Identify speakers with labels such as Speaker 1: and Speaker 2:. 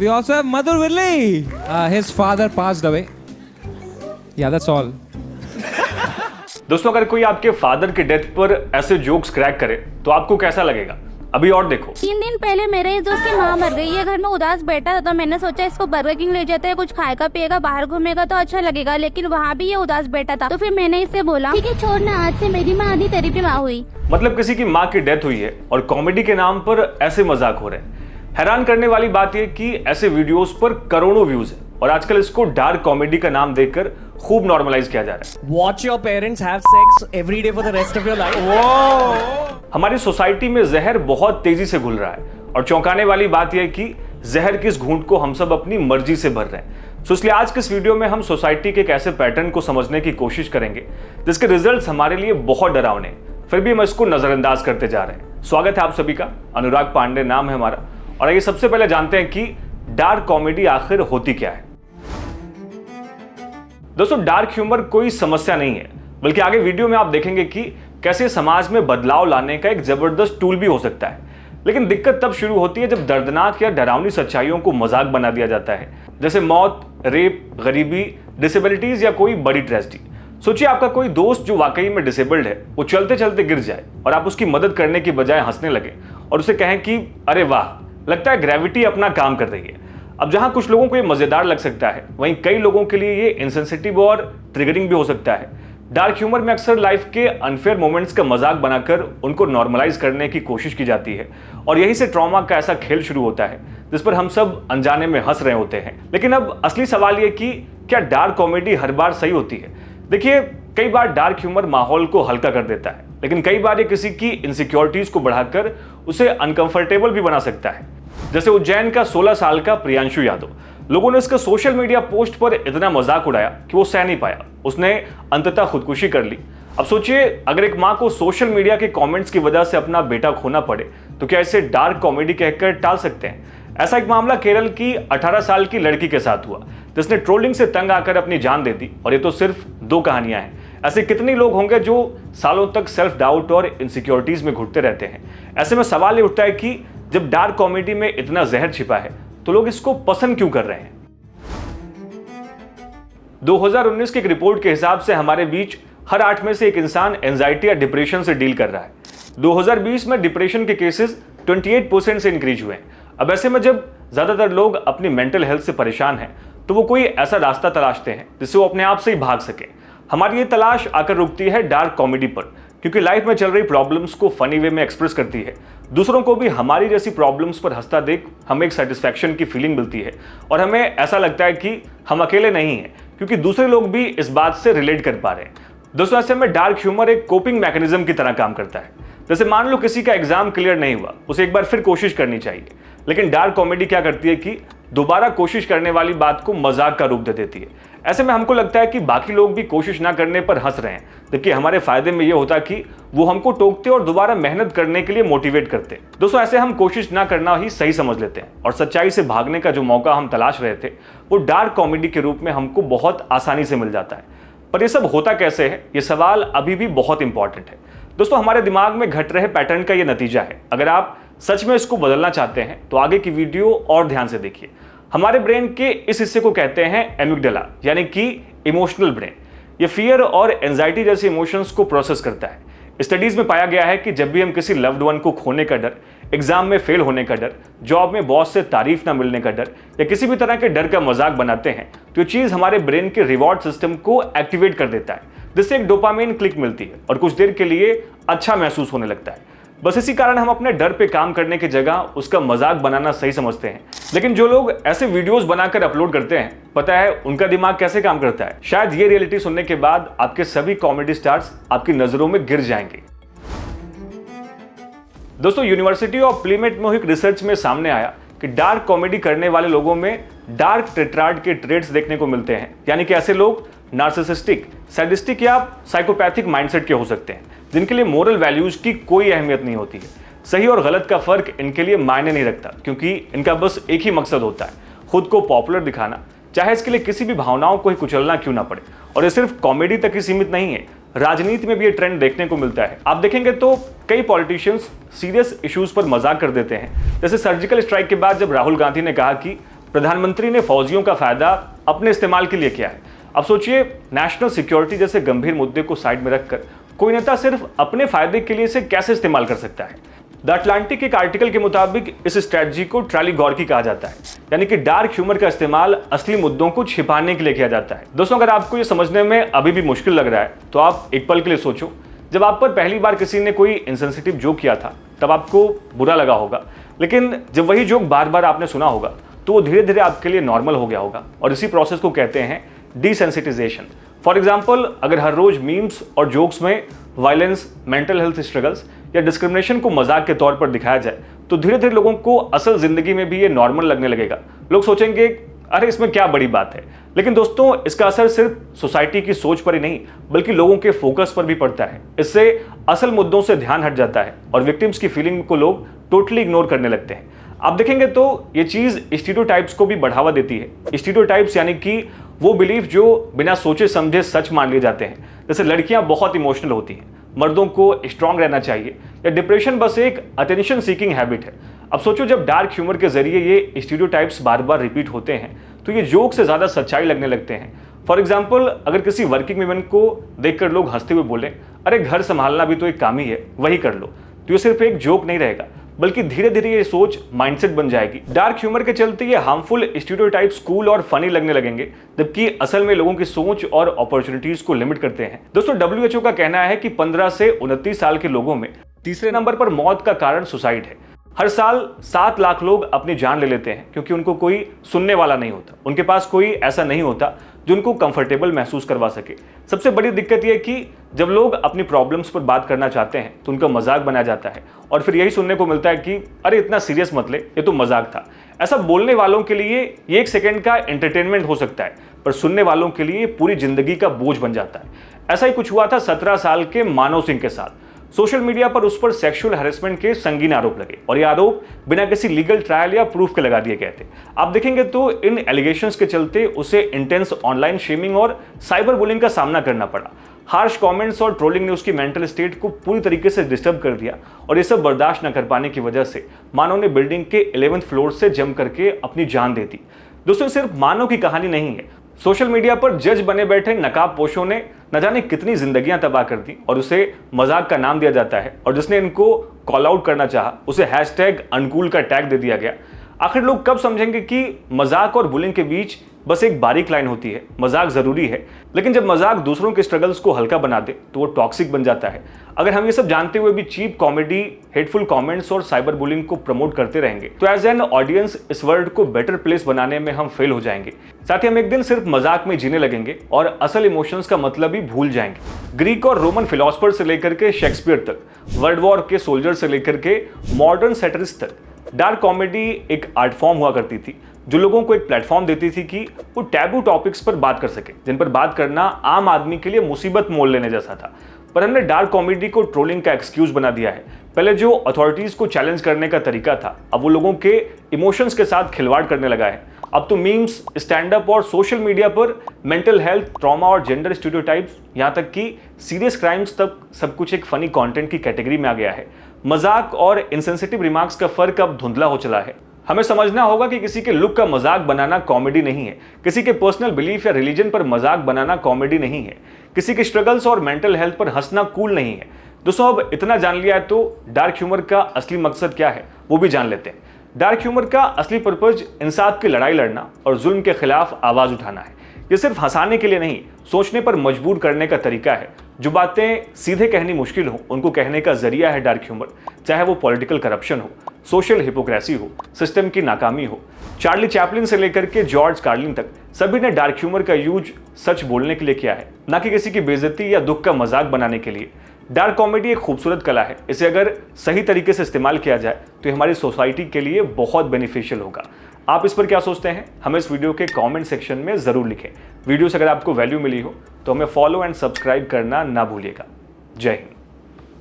Speaker 1: We also have Madhur Virli. His father passed away. Yeah, that's all.
Speaker 2: दोस्तों, अगर कोई आपके फादर के डेथ पर ऐसे जोक्स क्रैक करे तो आपको कैसा लगेगा? अभी और देखो।
Speaker 3: 3 दिन पहले मेरे इस दोस्त की माँ मर गई है। घर में उदास बैठा था तो मैंने सोचा इसको बर्गर किंग ले जाते हैं, कुछ खाएगा पिएगा, बाहर घूमेगा तो अच्छा लगेगा। लेकिन वहाँ भी ये उदास बैठा था। तो फिर मैंने इससे बोला ठीक है छोड़ना, आज से मेरी माँ आधी तेरी भी माँ हुई।
Speaker 2: मतलब किसी की माँ की डेथ हुई है और कॉमेडी के नाम पर ऐसे मजाक हो रहे हैं। हैरान करने वाली बात यह कि ऐसे वीडियोस पर करोड़ों व्यूज है और आजकल इसको डार्क कॉमेडी का नाम देकर खूब नॉर्मलाइज किया जा रहा है।
Speaker 4: Watch your parents have sex every day for the rest of your life.
Speaker 2: हमारी सोसाइटी में जहर बहुत तेजी से घुल रहा है और चौंकाने वाली बात यह है कि जहर किस घूंट को हम सब अपनी मर्जी से भर रहे हैं। तो इसलिए आज के इस वीडियो में हम सोसाइटी के एक ऐसे पैटर्न को समझने की कोशिश करेंगे जिसके रिजल्ट्स हमारे लिए बहुत डरावने हैं, फिर भी हम इसको नजरअंदाज करते जा रहे हैं। स्वागत है आप सभी का। अनुराग पांडे नाम है हमारा और आइए सबसे पहले जानते हैं कि डार्क कॉमेडी आखिर होती क्या है। दोस्तों, डार्क ह्यूमर कोई समस्या नहीं है, बल्कि आगे वीडियो में आप देखेंगे कि कैसे समाज में बदलाव लाने का एक जबरदस्त टूल भी हो सकता है। लेकिन दिक्कत तब शुरू होती है जब दर्दनाक या डरावनी सच्चाइयों को मजाक बना दिया जाता है, जैसे मौत, रेप, गरीबी, डिसेबिलिटीज या कोई बड़ी ट्रेजेडी। सोचिए आपका कोई दोस्त जो वाकई में डिसेबल्ड है वो चलते चलते गिर जाए और आप उसकी मदद करने की बजाय हंसने लगे और उसे कहें कि अरे वाह, लगता है ग्रेविटी अपना काम कर रही है। अब जहां कुछ लोगों को ये मजेदार लग सकता है, वहीं कई लोगों के लिए ये इनसेंसिटिव और ट्रिगरिंग भी हो सकता है। डार्क ह्यूमर में अक्सर लाइफ के अनफेयर मोमेंट्स का मजाक बनाकर उनको नॉर्मलाइज करने की कोशिश की जाती है और यहीं से ट्रॉमा का ऐसा खेल शुरू होता है जिस पर हम सब अनजाने में हंस रहे होते हैं। लेकिन अब असली सवाल ये कि क्या डार्क कॉमेडी हर बार सही होती है? देखिए, कई बार डार्क ह्यूमर माहौल को हल्का कर देता है, लेकिन कई बार ये किसी की इनसिक्योरिटीज को बढ़ाकर उसे अनकंफर्टेबल भी बना सकता है। जैसे उज्जैन का 16 साल का प्रियांशु यादव। लोगों ने इसका सोशल मीडिया पोस्ट पर इतना मजाक उड़ाया कि वो सह नहीं पाया, उसने अंततः खुदकुशी कर ली। अब सोचिए, अगर एक माँ को सोशल मीडिया के कमेंट्स की वजह से अपना बेटा खोना पड़े तो क्या इसे डार्क कॉमेडी कहकर टाल सकते हैं? ऐसा एक मामला केरल की 18 साल की लड़की के साथ हुआ जिसने ट्रोलिंग से तंग आकर अपनी जान दे दी। और ये तो सिर्फ 2 कहानियां हैं। ऐसे कितने लोग होंगे जो सालों तक सेल्फ डाउट और इनसिक्योरिटीज में घुटते रहते हैं। ऐसे में सवाल ये उठता है कि जब डार्क कॉमेडी में इतना जहर छिपा है तो लोग इसको पसंद क्यों कर रहे हैं? 2019 की एक रिपोर्ट के हिसाब से हमारे बीच हर 8 में से एक इंसान एंजाइटी या डिप्रेशन से डील कर रहा है। 2020 में डिप्रेशन के केसेस 28% से इंक्रीज हुए हैं। अब ऐसे में जब ज्यादातर लोग अपनी मेंटल हेल्थ से परेशान हैं तो वो कोई ऐसा रास्ता तलाशते हैं जिससे वो अपने आप से ही भाग सके। हमारी ये तलाश आकर रुकती है डार्क कॉमेडी पर, क्योंकि लाइफ में चल रही प्रॉब्लम्स को फनी वे में एक्सप्रेस करती है। दूसरों को भी हमारी जैसी प्रॉब्लम्स पर हंसता देख हमें एक सेटिस्फैक्शन की फीलिंग मिलती है और हमें ऐसा लगता है कि हम अकेले नहीं हैं, क्योंकि दूसरे लोग भी इस बात से रिलेट कर पा रहे हैं। दोस्तों, ऐसे में डार्क ह्यूमर एक कोपिंग मैकेनिज्म की तरह काम करता है। जैसे मान लो किसी का एग्जाम क्लियर नहीं हुआ, उसे एक बार फिर कोशिश करनी चाहिए। लेकिन डार्क कॉमेडी क्या करती है कि दोबारा कोशिश करने वाली बात को मजाक का रूप दे देती है। ऐसे में हमको लगता है कि बाकी लोग भी कोशिश ना करने पर हंस रहे हैं, जबकि हमारे फायदे में यह होता कि वो हमको टोकते और दोबारा मेहनत करने के लिए मोटिवेट करते। दोस्तों, ऐसे हम कोशिश ना करना ही सही समझ लेते हैं और सच्चाई से भागने का जो मौका हम तलाश रहे थे वो डार्क कॉमेडी के रूप में हमको बहुत आसानी से मिल जाता है। पर यह सब होता कैसे है, ये सवाल अभी भी बहुत इंपॉर्टेंट है। दोस्तों, हमारे दिमाग में घट रहे पैटर्न का ये नतीजा है। अगर आप सच में इसको बदलना चाहते हैं तो आगे की वीडियो और ध्यान से देखिए। हमारे ब्रेन के इस हिस्से को कहते हैं एमिगडाला, यानी कि इमोशनल ब्रेन। ये फियर और एंजाइटी जैसे इमोशंस को प्रोसेस करता है। स्टडीज में पाया गया है कि जब भी हम किसी लव्ड वन को खोने का डर, एग्जाम में फेल होने का डर, जॉब में बॉस से तारीफ ना मिलने का डर या किसी भी तरह के डर का मजाक बनाते हैं तो ये चीज हमारे ब्रेन के रिवॉर्ड सिस्टम को एक्टिवेट कर देता है, जिससे एक डोपामाइन क्लिक मिलती है और कुछ देर के लिए अच्छा महसूस होने लगता है। बस इसी कारण हम अपने डर पे काम करने की जगह उसका मजाक बनाना सही समझते हैं। लेकिन जो लोग ऐसे वीडियोस बनाकर अपलोड करते हैं, पता है उनका दिमाग कैसे काम करता है? शायद ये रियलिटी सुनने के बाद आपके सभी कॉमेडी स्टार्स आपकी नजरों में गिर जाएंगे। दोस्तों, यूनिवर्सिटी ऑफ प्लीमेट में एक रिसर्च में सामने आया कि डार्क कॉमेडी करने वाले लोगों में डार्क टेट्राड के ट्रेड्स देखने को मिलते हैं। यानी कि ऐसे लोग नार्सिसिस्टिक, सैडिस्टिक या साइकोपैथिक माइंडसेट के हो सकते हैं, जिनके लिए मोरल वैल्यूज की कोई अहमियत नहीं होती है। सही और गलत का फर्क इनके लिए मायने नहीं रखता, क्योंकि इनका बस एक ही मकसद होता है, खुद को पॉपुलर दिखाना, चाहे इसके लिए किसी भी भावनाओं को ही कुचलना क्यों ना पड़े। और ये सिर्फ कॉमेडी तक ही सीमित नहीं है, राजनीति में भी ये ट्रेंड देखने को मिलता है। आप देखेंगे तो कई पॉलिटिशियंस सीरियस इश्यूज पर मजाक कर देते हैं। जैसे सर्जिकल स्ट्राइक के बाद जब राहुल गांधी ने कहा कि प्रधानमंत्री ने फौजियों का फायदा अपने इस्तेमाल के लिए किया है। अब सोचिए, नेशनल सिक्योरिटी जैसे गंभीर मुद्दे को साइड में रखकर कोई नेता सिर्फ अपने फायदे के लिए इसे कैसे इस्तेमाल कर सकता है। द अटलांटिक एक आर्टिकल के मुताबिक इस स्ट्रेटजी को ट्रॉली गॉर्की कहा जाता है, यानी कि डार्क ह्यूमर का इस्तेमाल असली मुद्दों को छिपाने के लिए किया जाता है। दोस्तों, अगर आपको ये समझने में अभी भी मुश्किल लग रहा है तो आप एक पल के लिए सोचो, जब आप पर पहली बार किसी ने कोई इनसेंसिटिव जोक किया था तब आपको बुरा लगा होगा, लेकिन जब वही जोक बार बार आपने सुना होगा तो वो धीरे धीरे आपके लिए नॉर्मल हो गया होगा। और इसी प्रोसेस को कहते हैं डिसेंसिटाइजेशन। फॉर एग्जाम्पल, अगर हर रोज मीम्स और जोक्स में वायलेंस, मेंटल हेल्थ स्ट्रगल्स या डिस्क्रिमिनेशन को मजाक के तौर पर दिखाया जाए तो धीरे धीरे लोगों को असल जिंदगी में भी ये नॉर्मल लगने लगेगा। लोग सोचेंगे अरे इसमें क्या बड़ी बात है। लेकिन दोस्तों, इसका असर सिर्फ सोसाइटी की सोच पर ही नहीं बल्कि लोगों के फोकस पर भी पड़ता है। इससे असल मुद्दों से ध्यान हट जाता है और विक्टिम्स की फीलिंग को लोग टोटली इग्नोर करने लगते हैं। आप देखेंगे तो ये चीज स्टीरियोटाइप्स को भी बढ़ावा देती है। स्टीरियोटाइप्स यानी कि वो बिलीफ जो बिना सोचे समझे सच मान लिए जाते हैं, जैसे लड़कियां बहुत इमोशनल होती हैं, मर्दों को स्ट्रांग रहना चाहिए, या डिप्रेशन बस एक अटेंशन सीकिंग हैबिट है। अब सोचो, जब डार्क ह्यूमर के जरिए ये स्टीरियोटाइप्स बार बार रिपीट होते हैं तो ये जोक से ज्यादा सच्चाई लगने लगते हैं। फॉर एग्जाम्पल, अगर किसी वर्किंग वुमेन को देखकर लोग हंसते हुए बोले अरे घर संभालना भी तो एक काम ही है, वही कर लो, तो ये सिर्फ एक जोक नहीं रहेगा बल्कि धीरे धीरे ये सोच माइंडसेट बन जाएगी। डार्क ह्यूमर के चलते ये हार्मफुल स्टीरियोटाइप्स कूल और फनी लगने लगेंगे, जबकि असल में लोगों की सोच और अपॉर्चुनिटीज को लिमिट करते हैं। दोस्तों, WHO का कहना है कि 15 से 29 साल के लोगों में तीसरे नंबर पर मौत का कारण सुसाइड है। हर साल 7 लाख लोग अपनी जान ले लेते हैं क्योंकि उनको कोई सुनने वाला नहीं होता, उनके पास कोई ऐसा नहीं होता जो उनको कंफर्टेबल महसूस करवा सके। सबसे बड़ी दिक्कत यह है कि जब लोग अपनी प्रॉब्लम्स पर बात करना चाहते हैं तो उनका मजाक बनाया जाता है और फिर यही सुनने को मिलता है कि अरे इतना सीरियस मत ले, ये तो मजाक था। ऐसा बोलने वालों के लिए ये 1 सेकंड का एंटरटेनमेंट हो सकता है, पर सुनने वालों के लिए पूरी जिंदगी का बोझ बन जाता है। ऐसा ही कुछ हुआ था 17 साल के मानव सिंह के साथ। सोशल मीडिया पर उस पर सेक्सुअल हैरेसमेंट के संगीन आरोप लगे और ये आरोप बिना किसी लीगल ट्रायल या प्रूफ के लगा दिए गए थे। आप देखेंगे तो इन एलिगेशंस के चलते उसे इंटेंस ऑनलाइन शेमिंग और साइबर बुलिंग का सामना करना पड़ा। हार्श कमेंट्स और ट्रोलिंग ने उसकी मेंटल स्टेट को पूरी तरीके से डिस्टर्ब कर दिया और ये सब बर्दाश्त न कर पाने की वजह से मानव ने बिल्डिंग के 11th फ्लोर से जंप करके अपनी जान दे दी। दोस्तों, सिर्फ मानव की कहानी नहीं है। सोशल मीडिया पर जज बने बैठे नकाब पोशों ने न जाने कितनी जिंदगियां तबाह कर दी और उसे मजाक का नाम दिया जाता है, और जिसने इनको कॉल आउट करना चाहा उसे #अनकूल का टैग दे दिया गया। आखिर लोग कब समझेंगे कि मजाक और बुलिंग के बीच बस एक बारीक लाइन होती है। मजाक जरूरी है, लेकिन जब मजाक दूसरों के स्ट्रगल्स को हल्का बना दे तो वो टॉक्सिक बन जाता है। अगर हम ये सब जानते हुए भी चीप कॉमेडी, हेटफुल कमेंट्स और साइबर बुलिंग को प्रमोट करते रहेंगे तो एज एन ऑडियंस इस वर्ल्ड को बेटर प्लेस बनाने में हम फेल हो जाएंगे। साथ ही हम एक दिन सिर्फ मजाक में जीने लगेंगे और असल इमोशंस का मतलब ही भूल जाएंगे। ग्रीक और रोमन फिलोसफर से लेकर के शेक्सपियर तक, वर्ल्ड वॉर के सोल्जर से लेकर के मॉडर्न सेटरिस्ट तक, डार्क कॉमेडी एक आर्ट फॉर्म हुआ करती थी जो लोगों को एक प्लेटफॉर्म देती थी कि वो टैबू टॉपिक्स पर बात कर सके, जिन पर बात करना आम आदमी के लिए मुसीबत मोल लेने जैसा था। पर हमने डार्क कॉमेडी को ट्रोलिंग का एक्सक्यूज बना दिया है। पहले जो अथॉरिटीज को चैलेंज करने का तरीका था, अब वो लोगों के इमोशंस के साथ खिलवाड़ करने लगा है। अब तो मीम्स, स्टैंड अप और सोशल मीडिया पर मेंटल हेल्थ, ट्रॉमा और जेंडर स्टीरियोटाइप्स, यहाँ तक कि सीरियस क्राइम्स तक सब कुछ एक फनी कंटेंट की कैटेगरी में आ गया है। मजाक और इनसेंसिटिव रिमार्क्स का फर्क अब धुंधला हो चला है। हमें समझना होगा कि किसी के लुक का मजाक बनाना कॉमेडी नहीं है, किसी के पर्सनल बिलीफ या रिलीजन पर मजाक बनाना कॉमेडी नहीं है, किसी के स्ट्रगल्स और मेंटल हेल्थ पर हंसना कूल नहीं है। दोस्तों, अब इतना जान लिया है तो डार्क ह्यूमर का असली मकसद क्या है वो भी जान लेते हैं। डार्क ह्यूमर का असली पर्पज इंसाफ की लड़ाई लड़ना और जुल्म के खिलाफ आवाज उठाना है। ये सिर्फ हंसाने के लिए नहीं, सोचने पर मजबूर करने का तरीका है। जो बातें सीधे कहनी मुश्किल हो उनको कहने का जरिया है डार्क ह्यूमर, चाहे वो पॉलिटिकल करप्शन हो, सोशल हिपोक्रेसी हो, सिस्टम की नाकामी हो। चार्ली चैपलिन से लेकर के जॉर्ज कार्लिन तक सभी ने डार्क ह्यूमर का यूज सच बोलने के लिए किया है, ना कि किसी की बेइज्जती या दुख का मजाक बनाने के लिए। डार्क कॉमेडी एक खूबसूरत कला है, इसे अगर सही तरीके से इस्तेमाल किया जाए तो ये हमारी सोसाइटी के लिए बहुत बेनिफिशियल होगा। आप इस पर क्या सोचते हैं हमें इस वीडियो के कमेंट सेक्शन में जरूर लिखें। वीडियो से अगर आपको वैल्यू मिली हो तो हमें फॉलो एंड सब्सक्राइब करना ना भूलिएगा। जय हिंद।